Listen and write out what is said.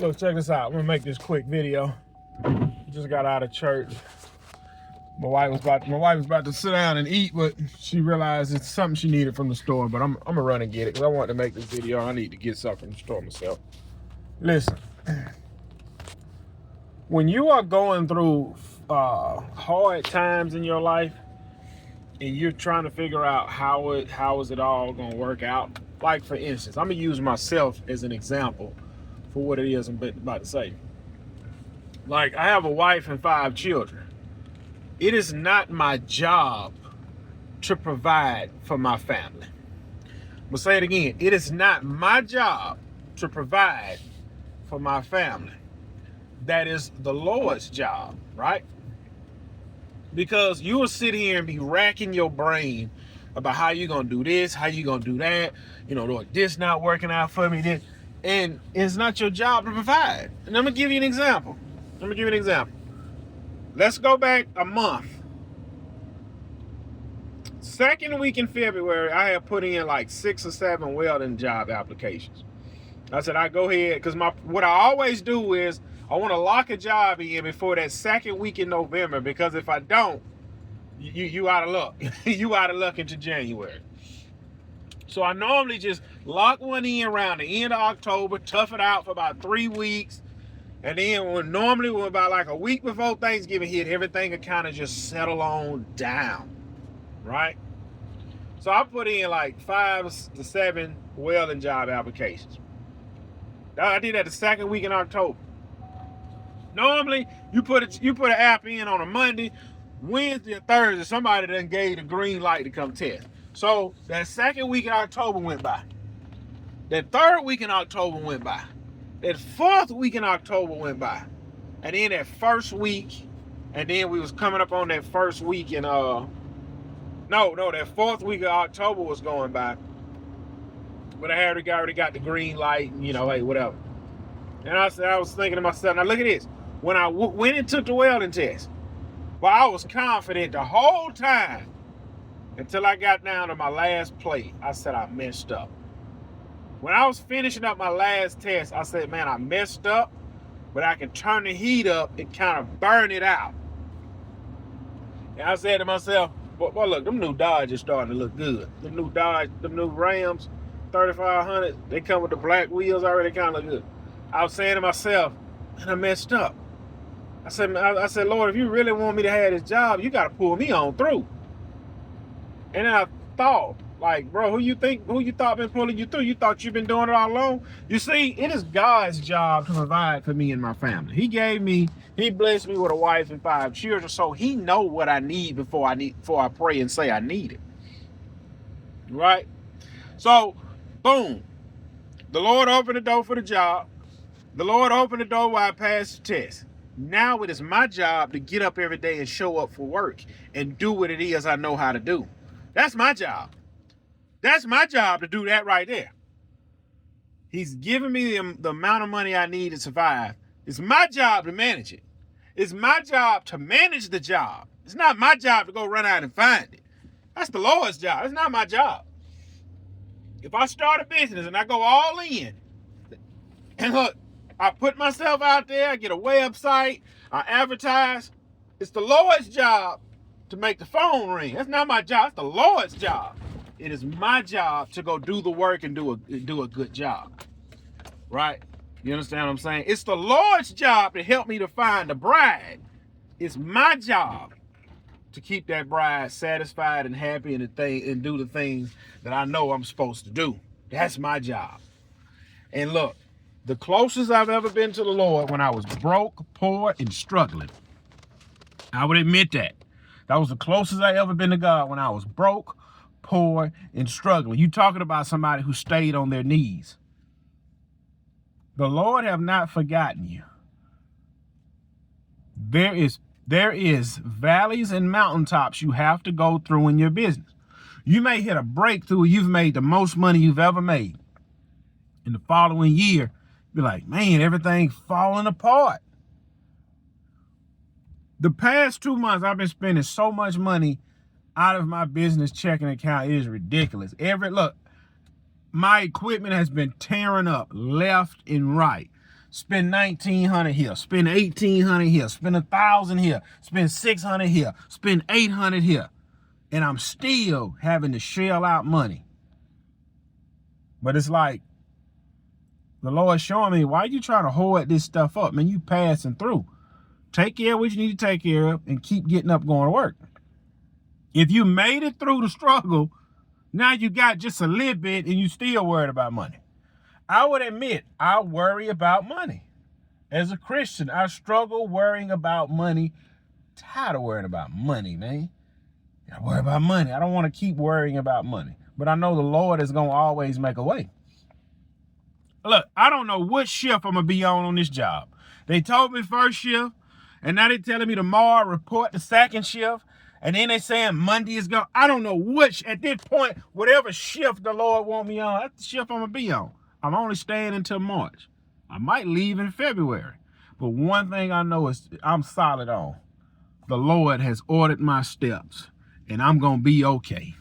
Look, check this out. I'm gonna make this quick video. Just got out of church. My wife was about to sit down and eat, but she realized it's something she needed from the store. But I'm gonna run and get it because I wanted to make this video. I need to get something from the store myself. Listen, when you are going through hard times in your life and you're trying to figure out how is it all gonna work out. Like for instance, I'm gonna use myself as an example for what it is I'm about to say. Like, I have a wife and 5 children. It is not my job to provide for my family. I'm gonna say it again. It is not my job to provide for my family. That is the Lord's job, right? Because you will sit here and be racking your brain about how you're gonna do this, how you gonna do that, Lord, this not working out for me, this, and it's not your job to provide. And I'm gonna give you an example. Let's go back a month. Second week in February, I had put in like 6 or 7 welding job applications. I said, I go ahead, because what I always do is I want to lock a job in before that second week in November, because if I don't, you out of luck. You out of luck into January. So I normally just lock one in around the end of October, tough it out for about 3 weeks. And then when about like a week before Thanksgiving hit, everything would kind of just settle on down, right? So I put in like 5 to 7 welding job applications. I did that the second week in October. Normally, you put an app in on a Monday, Wednesday or Thursday, somebody done gave the green light to come test. So that second week in October went by. That third week in October went by. That fourth week in October went by. And then that first week, and then we was coming up on that first week in that fourth week of October was going by. But I already got the green light, and hey, whatever. And I was thinking to myself, now look at this. When I went and took the welding test, well, I was confident the whole time until I got down to my last plate. I said I messed up. When I was finishing up my last test, I said, man, I messed up, but I can turn the heat up and kind of burn it out. And I said to myself, well, look, them new Dodges starting to look good. Them new Rams 3500, they come with the black wheels already, kind of look good. I was saying to myself, man, I messed up. I said, Lord, if you really want me to have this job, you got to pull me on through. And then I thought, like, bro, who you thought been pulling you through? You thought you've been doing it all along? You see, it is God's job to provide for me and my family. He blessed me with a wife and 5 children, so he know what I need before I pray and say I need it. Right? So, boom. The Lord opened the door for the job. The Lord opened the door while I passed the test. Now it is my job to get up every day and show up for work and do what it is I know how to do. That's my job. That's my job to do that right there. He's giving me the amount of money I need to survive. It's my job to manage it. It's my job to manage the job. It's not my job to go run out and find it. That's the Lord's job. It's not my job. If I start a business and I go all in, and look, I put myself out there, I get a website, I advertise, it's the Lord's job to make the phone ring. That's not my job. It's the Lord's job. It is my job to go do the work and do a good job. Right? You understand what I'm saying? It's the Lord's job to help me to find a bride. It's my job to keep that bride satisfied and happy and do the things that I know I'm supposed to do. That's my job. And look, the closest I've ever been to the Lord when I was broke, poor, and struggling. I would admit that. That was the closest I ever been to God, when I was broke, poor, and struggling. You talking about somebody who stayed on their knees. The Lord have not forgotten you. There is valleys and mountaintops you have to go through in your business. You may hit a breakthrough. You've made the most money you've ever made. In the following year, be like, man, everything's falling apart. The past 2 months, I've been spending so much money out of my business checking account. It is ridiculous. Look, my equipment has been tearing up left and right. spend $1,900 here, spend $1,800 here, spend $1,000 here, spend $600 here, spend $800 here. And I'm still having to shell out money. But it's like, the Lord showing me, why are you trying to hoard this stuff up? Man, you passing through. Take care of what you need to take care of and keep getting up going to work. If you made it through the struggle, now you got just a little bit and you still worried about money. I would admit, I worry about money. As a Christian, I struggle worrying about money. Tired of worrying about money, man. I worry about money. I don't want to keep worrying about money. But I know the Lord is going to always make a way. Look, I don't know what shift I'm going to be on this job. They told me first shift, and now they're telling me tomorrow report the second shift. And then they saying Monday is going. I don't know which, at this point, whatever shift the Lord want me on, that's the shift I'm going to be on. I'm only staying until March. I might leave in February. But one thing I know is I'm solid on. The Lord has ordered my steps, and I'm going to be okay.